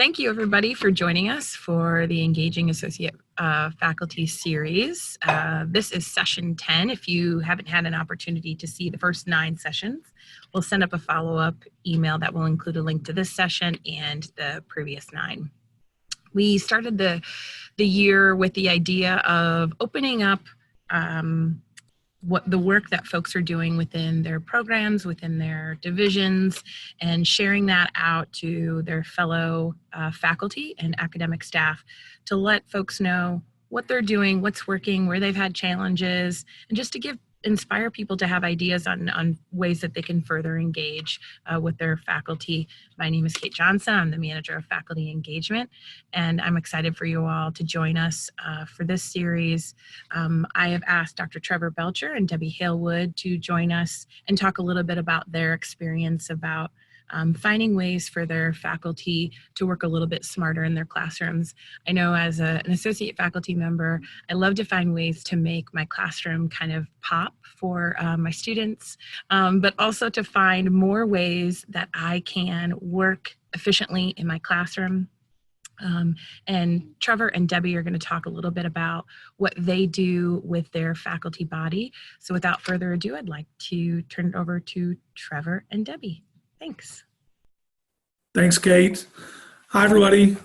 Thank you, everybody, for joining us for the Engaging Associate Faculty Series. This is session 10. If you haven't had an opportunity to see the first 9 sessions, we'll send up a follow-up email that will include a link to this session and the previous 9. We started the year with the idea of opening up what the work that folks are doing within their programs, within their divisions, and sharing that out to their fellow faculty and academic staff to let folks know what they're doing, what's working, where they've had challenges, and just to inspire people to have ideas on ways that they can further engage with their faculty. My name is Kate Johnson. I'm the Manager of Faculty Engagement, and I'm excited for you all to join us for this series. I have asked Dr. Trevor Belcher and Debbie Hailwood to join us and talk a little bit about their experience about finding ways for their faculty to work a little bit smarter in their classrooms. I know as an associate faculty member, I love to find ways to make my classroom kind of pop for my students, but also to find more ways that I can work efficiently in my classroom. And Trevor and Debbie are going to talk a little bit about what they do with their faculty body. So without further ado, I'd like to turn it over to Trevor and Debbie. Thanks. Thanks, Kate. Hi, everybody.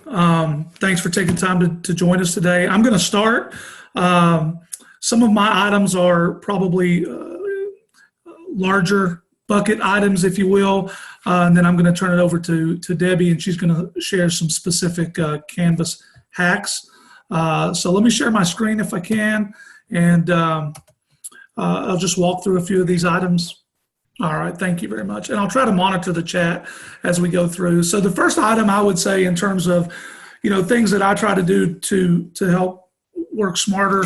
Thanks for taking time to join us today. I'm going to start. Some of my items are probably larger bucket items, if you will, and then I'm going to turn it over to Debbie, and she's going to share some specific Canvas hacks. So let me share my screen if I can, and I'll just walk through a few of these items. All right, thank you very much. And I'll try to monitor the chat as we go through. So the first item I would say in terms of, things that I try to do to help work smarter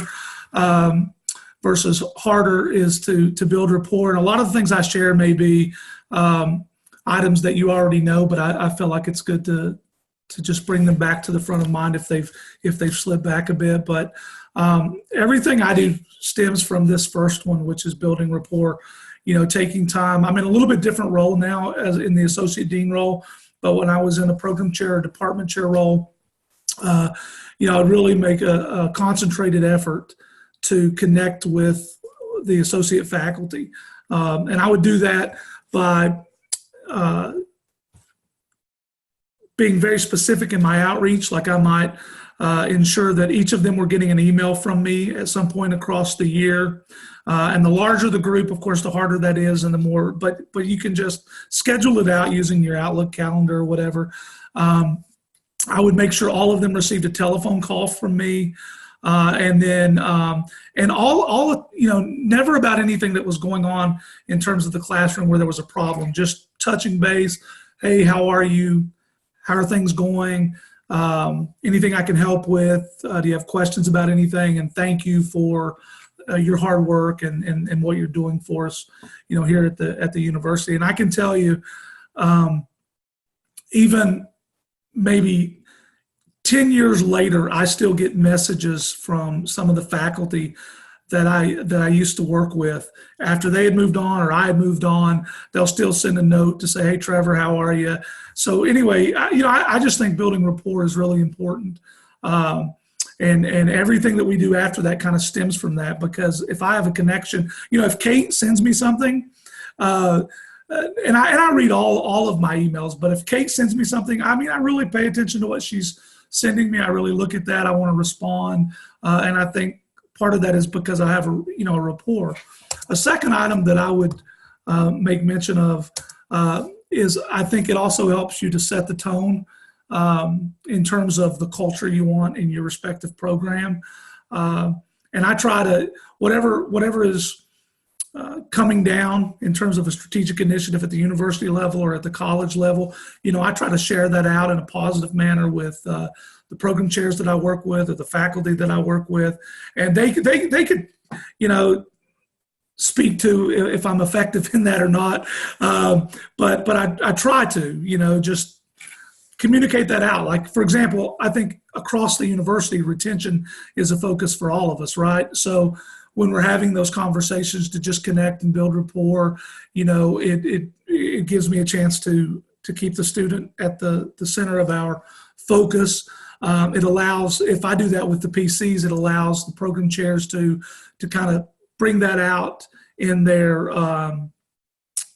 versus harder is to build rapport. And a lot of the things I share may be items that you already know, but I feel like it's good to just bring them back to the front of mind if they've slid back a bit. But everything I do stems from this first one, which is building rapport. Taking time. I'm in a little bit different role now as in the associate dean role, but when I was in a program chair or department chair role, I'd really make a concentrated effort to connect with the associate faculty. And I would do that by being very specific in my outreach. Like I might ensure that each of them were getting an email from me at some point across the year. And the larger the group, of course, the harder that is, and the more, but you can just schedule it out using your Outlook calendar or whatever. I would make sure all of them received a telephone call from me. And then, and all, never about anything that was going on in terms of the classroom where there was a problem, just touching base. Hey, how are you? How are things going? Anything I can help with? Do you have questions about anything? And thank you for your hard work and what you're doing for us, here at the university. And I can tell you, even maybe 10 years later, I still get messages from some of the faculty that I used to work with. After they had moved on or I had moved on, they'll still send a note to say, hey, Trevor, how are you? So anyway, I just think building rapport is really important. And everything that we do after that kind of stems from that, because if I have a connection, if Kate sends me something, and I read all of my emails, but if Kate sends me something, I really pay attention to what she's sending me. I really look at that. I want to respond. And I think part of that is because I have a rapport. A second item that I would make mention of is I think it also helps you to set the tone in terms of the culture you want in your respective program. And I try to, whatever is coming down in terms of a strategic initiative at the university level or at the college level, I try to share that out in a positive manner with the program chairs that I work with or the faculty that I work with. And they could, speak to if I'm effective in that or not. But I try to, just communicate that out. Like, for example, I think across the university, retention is a focus for all of us, right? So when we're having those conversations to just connect and build rapport, it gives me a chance to keep the student at the center of our focus. It allows, if I do that with the PCs, it allows the program chairs to kind of bring that out in their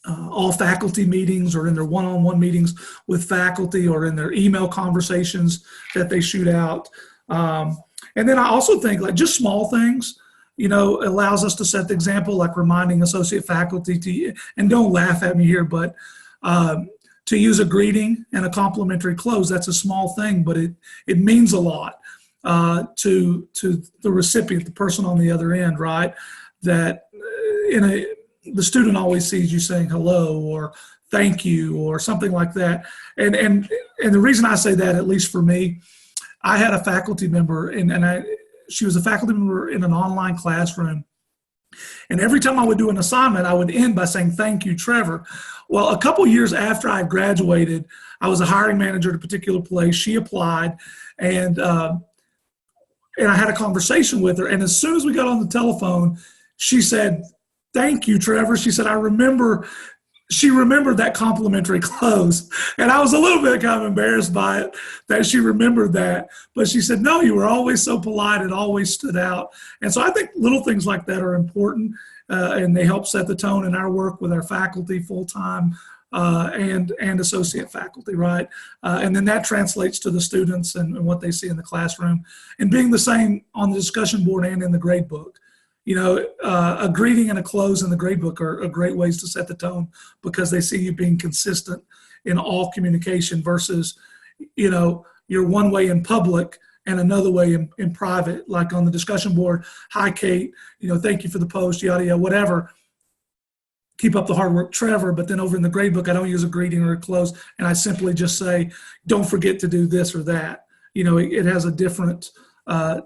all faculty meetings, or in their one-on-one meetings with faculty, or in their email conversations that they shoot out. And then I also think, like, just small things, allows us to set the example, like reminding associate faculty to, and don't laugh at me here, but to use a greeting and a complimentary close. That's a small thing, but it means a lot to the recipient, the person on the other end, right? That the student always sees you saying hello or thank you or something like that. And the reason I say that, at least for me, I had a faculty member, she was a faculty member in an online classroom. And every time I would do an assignment, I would end by saying, "Thank you, Trevor." Well, a couple years after I graduated, I was a hiring manager at a particular place. She applied, and I had a conversation with her. And as soon as we got on the telephone, she said, "Thank you, Trevor." She said, she remembered that complimentary close. And I was a little bit kind of embarrassed by it, that she remembered that. But she said, "No, you were always so polite. It always stood out." And so I think little things like that are important, and they help set the tone in our work with our faculty, full-time and associate faculty, right? And then that translates to the students and what they see in the classroom. And being the same on the discussion board and in the grade book. A greeting and a close in the grade book are great ways to set the tone, because they see you being consistent in all communication versus, you're one way in public and another way in private, like on the discussion board. "Hi, Kate, thank you for the post, yada, yada, whatever. Keep up the hard work, Trevor." But then over in the grade book, I don't use a greeting or a close, and I simply just say, "Don't forget to do this or that." It has a different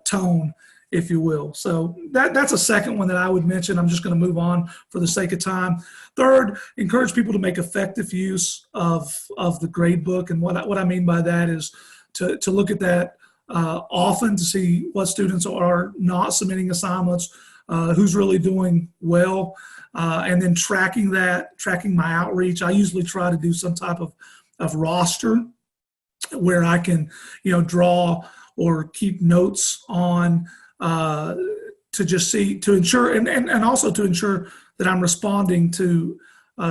tone, if you will. So that's a second one that I would mention. I'm just going to move on for the sake of time. Third, encourage people to make effective use of the grade book. And what I mean by that is to look at that often, to see what students are not submitting assignments, who's really doing well, and then tracking my outreach. I usually try to do some type of roster where I can, draw or keep notes on, to ensure, and also to ensure that I'm responding to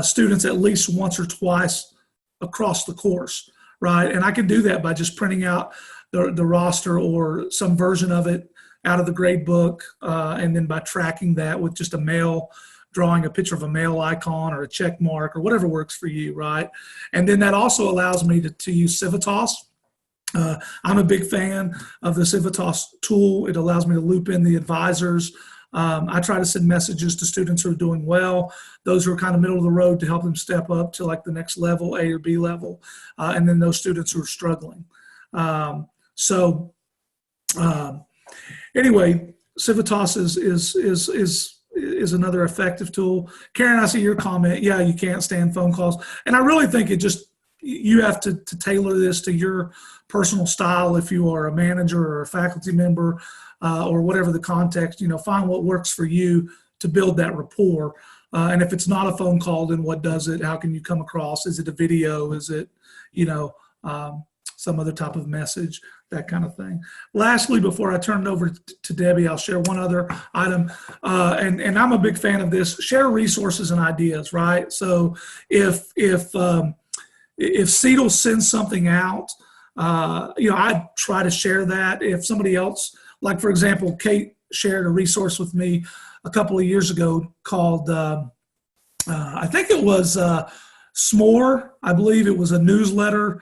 students at least once or twice across the course, right? And I can do that by just printing out the roster or some version of it out of the grade book, and then by tracking that with just drawing a picture of a mail icon or a check mark or whatever works for you, right? And then that also allows me to use Civitas. I'm a big fan of the Civitas tool. It allows me to loop in the advisors. I try to send messages to students who are doing well, those who are kind of middle of the road, to help them step up to like the next level, A or B level, and then those students who are struggling. Anyway, Civitas is another effective tool. Karen, I see your comment. Yeah, you can't stand phone calls. And I really think you have to tailor this to your personal style. If you are a manager or a faculty member, or whatever the context, find what works for you to build that rapport. And if it's not a phone call, then what does it? How can you come across? Is it a video? Is it, some other type of message, that kind of thing. Lastly, before I turn it over to Debbie, I'll share one other item. And I'm a big fan of this. Share resources and ideas, right? So if CETL sends something out, I try to share that. If somebody else, like for example, Kate shared a resource with me a couple of years ago called, I think it was SMORE. I believe it was a newsletter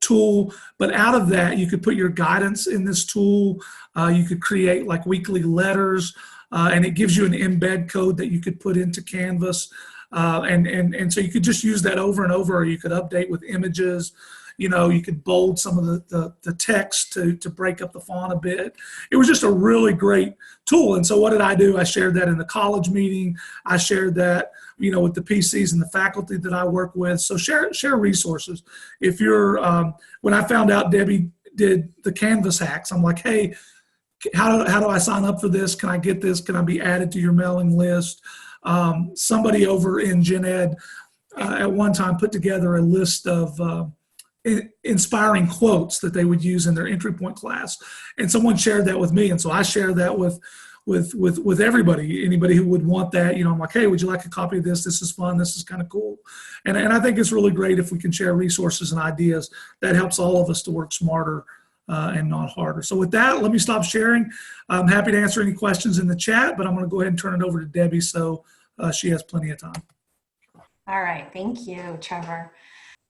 tool, but out of that, you could put your guidance in this tool. You could create like weekly letters, and it gives you an embed code that you could put into Canvas. And so you could just use that over and over, or you could update with images. You could bold some of the text to break up the font a bit. It was just a really great tool. And so what did I do? I shared that in the college meeting. I shared that, with the PCs and the faculty that I work with. So share resources. If you're, when I found out Debbie did the Canvas hacks, I'm like, hey, how do I sign up for this? Can I get this? Can I be added to your mailing list? Somebody over in Gen Ed at one time put together a list of inspiring quotes that they would use in their entry point class. And someone shared that with me. And so I shared that with everybody, anybody who would want that. You know, I'm like, hey, would you like a copy of this? This is fun. This is kind of cool. And I think it's really great if we can share resources and ideas. That helps all of us to work smarter and not harder. So with that, let me stop sharing. I'm happy to answer any questions in the chat, but I'm going to go ahead and turn it over to Debbie so she has plenty of time. All right, thank you, Trevor.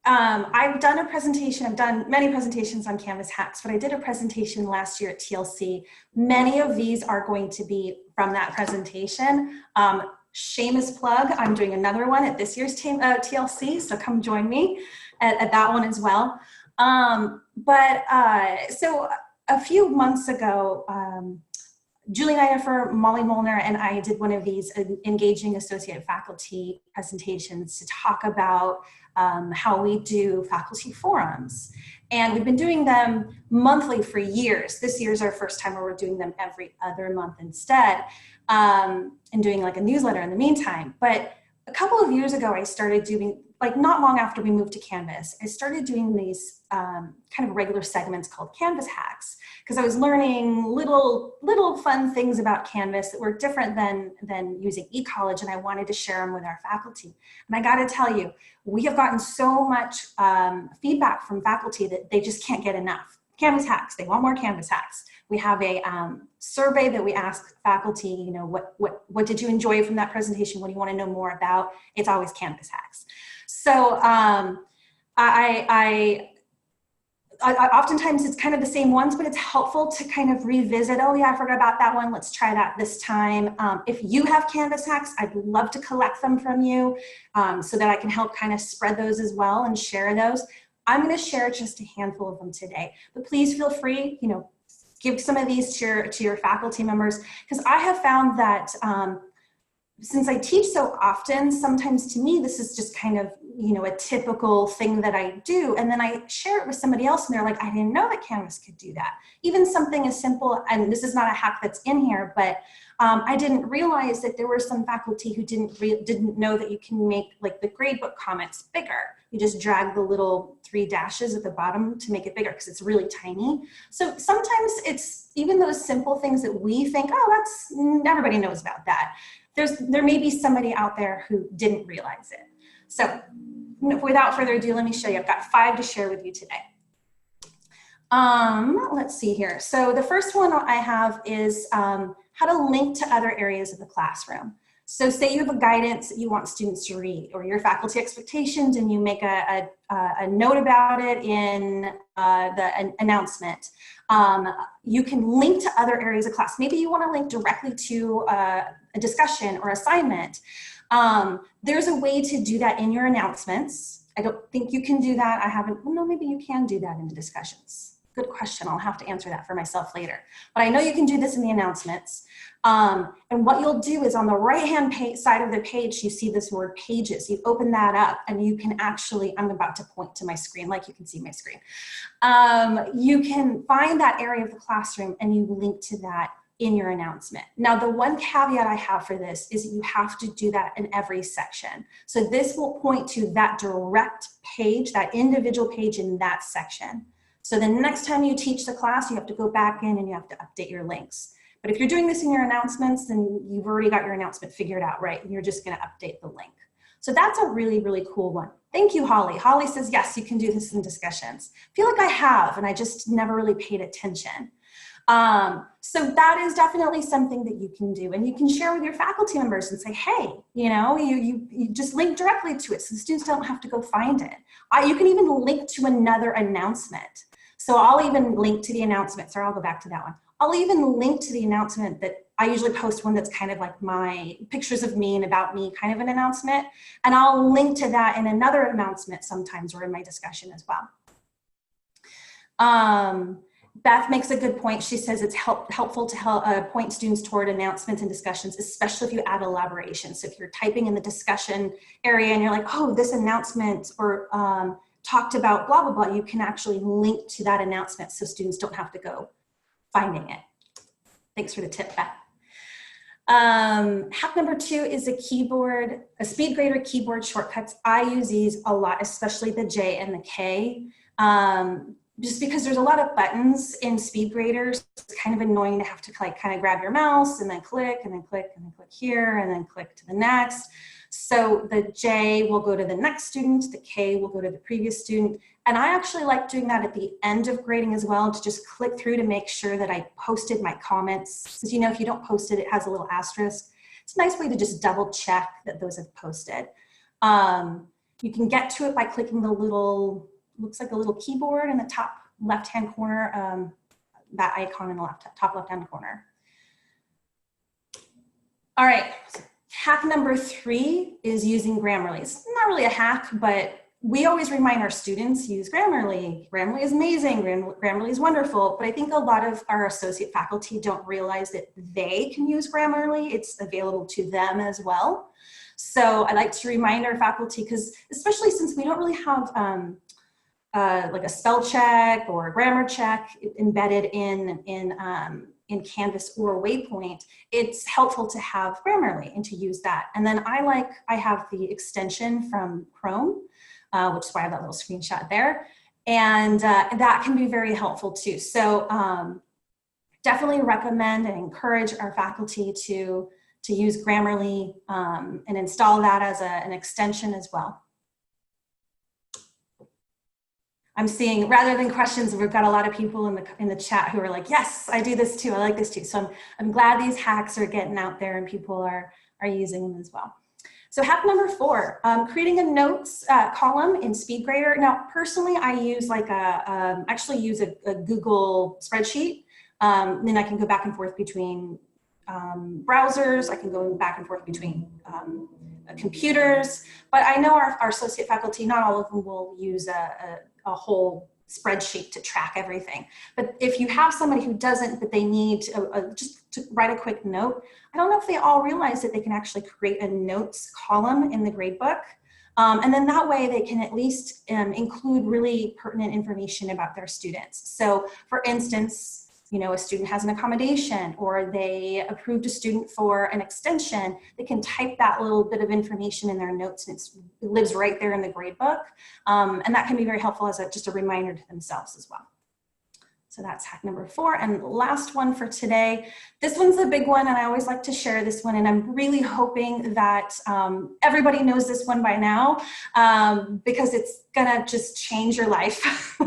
I've done a presentation, I've done many presentations on Canvas hacks, but I did a presentation last year at TLC. Many of these are going to be from that presentation. Shameless plug, I'm doing another one at this year's TLC, so come join me at that one as well. So a few months ago, Julie Ninefer, Molly Molnar, and I did one of these engaging associate faculty presentations to talk about how we do faculty forums. And we've been doing them monthly for years. This year's our first time where we're doing them every other month instead, and doing like a newsletter in the meantime. But a couple of years ago, I started doing, like not long after we moved to Canvas, I started doing these kind of regular segments called Canvas hacks, because I was learning little fun things about Canvas that were different than using eCollege, and I wanted to share them with our faculty. And I got to tell you, we have gotten so much feedback from faculty that they just can't get enough. Canvas hacks, they want more Canvas hacks. We have a survey that we ask faculty, you know, what did you enjoy from that presentation? What do you want to know more about? It's always Canvas hacks. So I oftentimes it's kind of the same ones, but it's helpful to kind of revisit, oh yeah, I forgot about that one. Let's try that this time. If you have Canvas hacks, I'd love to collect them from you so that I can help kind of spread those as well and share those. I'm going to share just a handful of them today, but please feel free, you know, give some of these to your faculty members, because I have found that since I teach so often, sometimes to me, this is just kind of, you know, a typical thing that I do. And then I share it with somebody else and they're like, I didn't know that Canvas could do that. Even something as simple, and this is not a hack that's in here, but I didn't realize that there were some faculty who didn't know that you can make like the gradebook comments bigger. You just drag the little 3 dashes at the bottom to make it bigger because it's really tiny. So sometimes it's even those simple things that we think, oh, everybody knows about that. There may be somebody out there who didn't realize it. So without further ado, let me show you. I've got 5 to share with you today. Let's see here. So the first one I have is how to link to other areas of the classroom. So say you have a guidance that you want students to read, or your faculty expectations, and you make a note about it in the announcement. You can link to other areas of class. Maybe you want to link directly to a discussion or assignment. There's a way to do that in your announcements. I don't think you can do that. Well, no, maybe you can do that in the discussions. Good question. I'll have to answer that for myself later. But I know you can do this in the announcements. And what you'll do is on the right-hand side of the page, you see this word pages. You open that up and you can actually, I'm about to point to my screen like you can see my screen. You can find that area of the classroom and you link to that in your announcement. Now, the one caveat I have for this is that you have to do that in every section. So this will point to that direct page, that individual page in that section. So the next time you teach the class, you have to go back in and you have to update your links. But if you're doing this in your announcements, then you've already got your announcement figured out, right? And you're just gonna update the link. So that's a really, really cool one. Thank you, Holly. Holly says, yes, you can do this in discussions. I feel like I have, and I just never really paid attention. So that is definitely something that you can do, and you can share with your faculty members and say, hey, you know, you just link directly to it so the students don't have to go find it. You can even link to another announcement. So I'll even link to the announcement. Sorry, I'll go back to that one. I'll even link to the announcement that I usually post one that's kind of like my pictures of me and about me kind of an announcement. And I'll link to that in another announcement sometimes or in my discussion as well. Beth makes a good point. She says it's helpful to point students toward announcements and discussions, especially if you add elaboration. So if you're typing in the discussion area and you're like, oh, this announcement or talked about blah, blah, blah, you can actually link to that announcement so students don't have to go finding it. Thanks for the tip, Beth. Hack number 2 is a SpeedGrader keyboard shortcuts. I use these a lot, especially the J and the K. Just because there's a lot of buttons in speed graders, it's kind of annoying to have to like kind of grab your mouse and then click and then click and then click here and then click to the next. So the J will go to the next student, the K will go to the previous student. And I actually like doing that at the end of grading as well, to just click through to make sure that I posted my comments. Because you know, if you don't post it, it has a little asterisk. It's a nice way to just double check that those have posted. You can get to it by clicking the little, looks like a little keyboard in the top left-hand corner, that icon in the top left-hand corner. All right, hack number 3 is using Grammarly. It's not really a hack, but we always remind our students, use Grammarly. Grammarly is amazing, Grammarly is wonderful, but I think a lot of our associate faculty don't realize that they can use Grammarly. It's available to them as well. So I like to remind our faculty, because especially since we don't really have like a spell check or a grammar check embedded in Canvas or Waypoint, it's helpful to have Grammarly and to use that. And then I have the extension from Chrome, which is why I have that little screenshot there. And that can be very helpful too. So definitely recommend and encourage our faculty to use Grammarly and install that as an extension as well. I'm seeing, rather than questions, we've got a lot of people in the chat who are like, yes, I do this too, I like this too. So I'm glad these hacks are getting out there and people are using them as well. So hack number 4, creating a notes column in SpeedGrader. Now, personally, I use like actually use a Google spreadsheet. Then I can go back and forth between browsers. I can go back and forth between computers, but I know our associate faculty, not all of them will use a whole spreadsheet to track everything. But if you have somebody who doesn't, but they need just to write a quick note, I don't know if they all realize that they can actually create a notes column in the gradebook. And then that way they can at least include really pertinent information about their students. So for instance, you know, a student has an accommodation or they approved a student for an extension, they can type that little bit of information in their notes and it lives right there in the gradebook. And that can be very helpful as just a reminder to themselves as well. So that's hack number 4. And last one for today. This one's a big one and I always like to share this one, and I'm really hoping that everybody knows this one by now because it's gonna just change your life.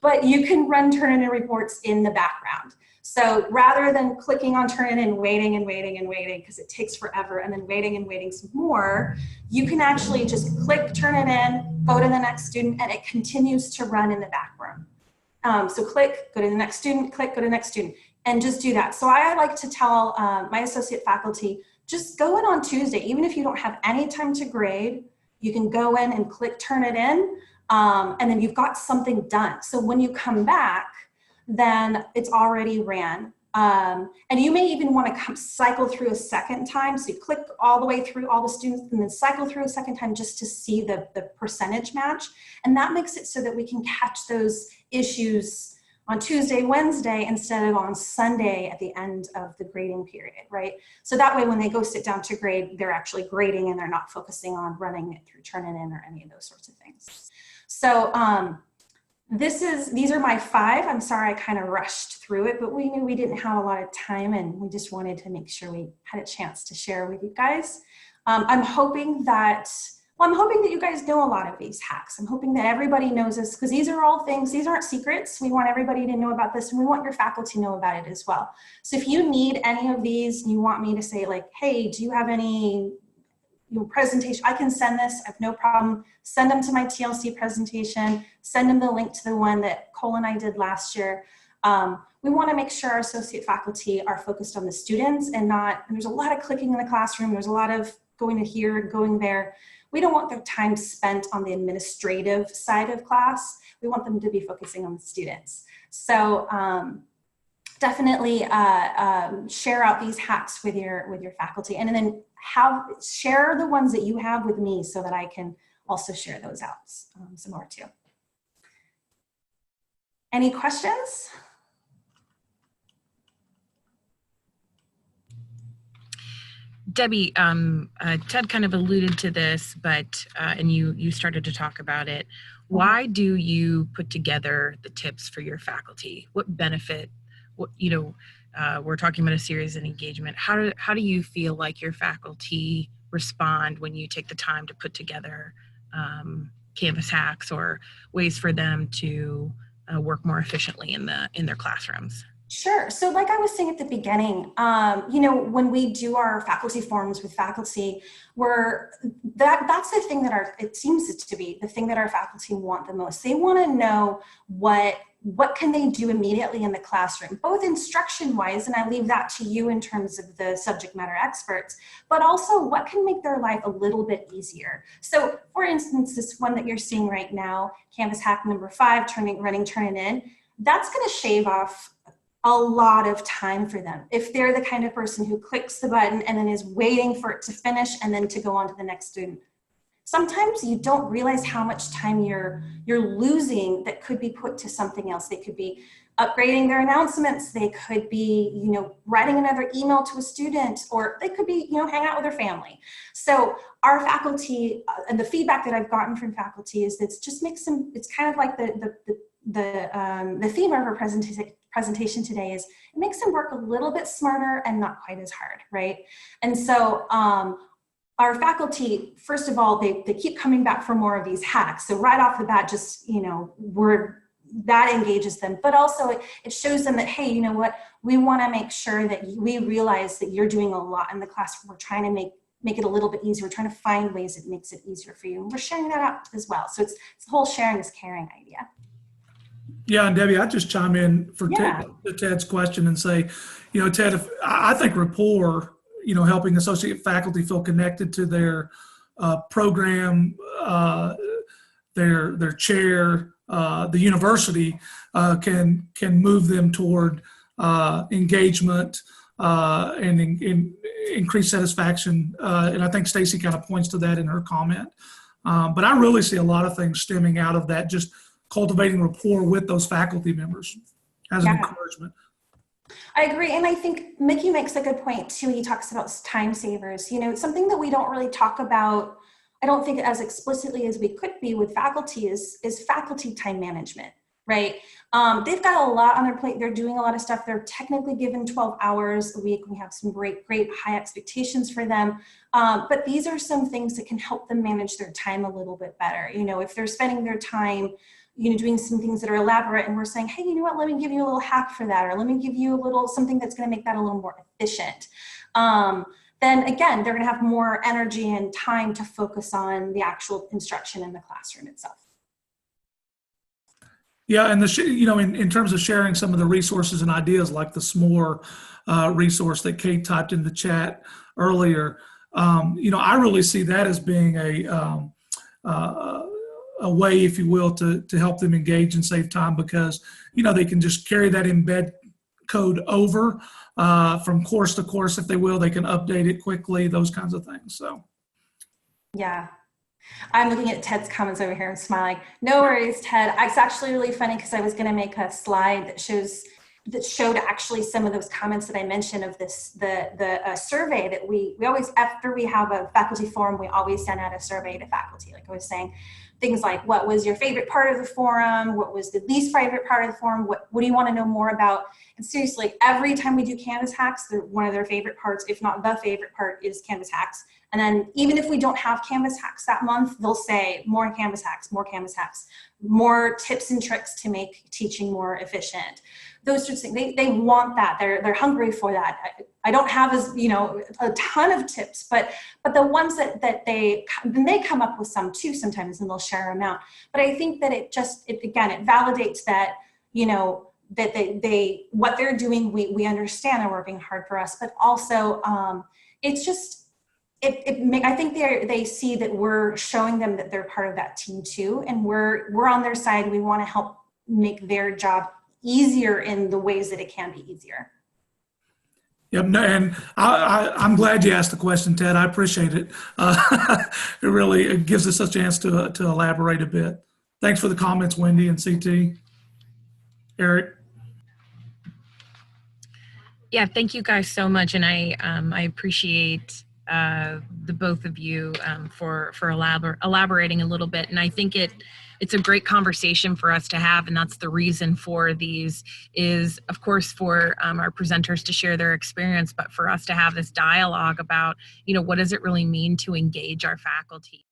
But you can run Turnitin reports in the background. So rather than clicking on Turnitin and waiting and waiting and waiting, because it takes forever, and then waiting and waiting some more, you can actually just click Turnitin, go to the next student, and it continues to run in the background. So click, go to the next student, click, go to the next student, and just do that. So I like to tell my associate faculty, just go in on Tuesday, even if you don't have any time to grade, you can go in and click Turnitin. And then you've got something done. So when you come back, then it's already ran. And you may even want to cycle through a second time. So you click all the way through all the students and then cycle through a second time just to see the percentage match. And that makes it so that we can catch those issues on Tuesday, Wednesday, instead of on Sunday at the end of the grading period, right? So that way when they go sit down to grade, they're actually grading and they're not focusing on running it through Turnitin or any of those sorts of things. So these are my 5. I'm sorry I kind of rushed through it, but we knew we didn't have a lot of time and we just wanted to make sure we had a chance to share with you guys. I'm hoping that you guys know a lot of these hacks. I'm hoping that everybody knows this, because these are all things, these aren't secrets. We want everybody to know about this and we want your faculty to know about it as well. So if you need any of these and you want me to say like, hey, do you have any presentation, I can send this, I have no problem. Send them to my TLC presentation, send them the link to the one that Cole and I did last year. We want to make sure our associate faculty are focused on the students and there's a lot of clicking in the classroom, there's a lot of going to here and going there. We don't want their time spent on the administrative side of class. We want them to be focusing on the students. So definitely share out these hacks with your faculty, and then share the ones that you have with me so that I can also share those out some more too. Any questions? Debbie, Ted kind of alluded to this, but and you started to talk about it. Why do you put together the tips for your faculty? What benefit? What we're talking about a series and engagement. How do you feel like your faculty respond when you take the time to put together Canvas hacks or ways for them to work more efficiently in their classrooms? Sure. So like I was saying at the beginning, when we do our faculty forums with faculty, that's the thing that it seems to be the thing that our faculty want the most. They want to know what can they do immediately in the classroom, both instruction wise, and I leave that to you in terms of the subject matter experts, but also what can make their life a little bit easier. So for instance, this one that you're seeing right now, Canvas hack number 5, running, turn it in, that's going to shave off a lot of time for them. If they're the kind of person who clicks the button and then is waiting for it to finish and then to go on to the next student. Sometimes you don't realize how much time you're losing that could be put to something else. They could be upgrading their announcements. They could be, writing another email to a student, or they could be, hang out with their family. So our faculty, and the feedback that I've gotten from faculty is that it just makes them, it's kind of like the theme of our presentation today is it makes them work a little bit smarter and not quite as hard, right? And so our faculty, first of all, they keep coming back for more of these hacks. So right off the bat, just, that engages them, but also it shows them that, hey, you know what, we want to make sure that we realize that you're doing a lot in the classroom. We're trying to make it a little bit easier. We're trying to find ways that makes it easier for you. And we're sharing that out as well. So it's the whole sharing is caring idea. Yeah, and Debbie, I'd just chime in for Ted's question and say, Ted, I think rapport, helping associate faculty feel connected to their program, their chair, the university, can move them toward engagement and increased satisfaction. And I think Stacy kind of points to that in her comment. But I really see a lot of things stemming out of that, just cultivating rapport with those faculty members as an encouragement. I agree. And I think Mickey makes a good point too. He talks about time savers. It's something that we don't really talk about, I don't think as explicitly as we could be with faculty is faculty time management, right? They've got a lot on their plate. They're doing a lot of stuff. They're technically given 12 hours a week. We have some great high expectations for them. But these are some things that can help them manage their time a little bit better. If they're spending their time doing some things that are elaborate and we're saying, hey, you know what, let me give you a little hack for that, or let me give you a little something that's going to make that a little more efficient. Then again, they're going to have more energy and time to focus on the actual instruction in the classroom itself. Yeah, and in terms of sharing some of the resources and ideas, like the s'more resource that Kate typed in the chat earlier, I really see that as being a way, if you will, to help them engage and save time, because they can just carry that embed code over from course to course, if they will. They can update it quickly, those kinds of things. So yeah, I'm looking at Ted's comments over here and smiling. No worries, Ted. It's actually really funny because I was going to make a slide that showed actually some of those comments that I mentioned of the survey that we always, after we have a faculty forum, we always send out a survey to faculty. Like I was saying, things like, what was your favorite part of the forum? What was the least favorite part of the forum? What do you want to know more about? And seriously, every time we do Canvas hacks, one of their favorite parts, if not the favorite part, is Canvas hacks. And then even if we don't have Canvas hacks that month, they'll say more Canvas hacks, more tips and tricks to make teaching more efficient. Those sorts of things, they want that. They're hungry for that. I don't have a ton of tips, but the ones that they come up with some too sometimes, and they'll share them out. But I think that it validates that, that they what they're doing, we understand they're working hard for us, but also it's just, I think they see that we're showing them that they're part of that team too, and we're on their side. We want to help make their job easier in the ways that it can be easier. Yep, and I'm glad you asked the question, Ted. I appreciate it. It gives us a chance to elaborate a bit. Thanks for the comments, Wendy and CT. Eric. Yeah, thank you guys so much, and I appreciate the both of you for elaborating a little bit. And I think it's a great conversation for us to have, and that's the reason for these is, of course, for our presenters to share their experience, but for us to have this dialogue about, what does it really mean to engage our faculty?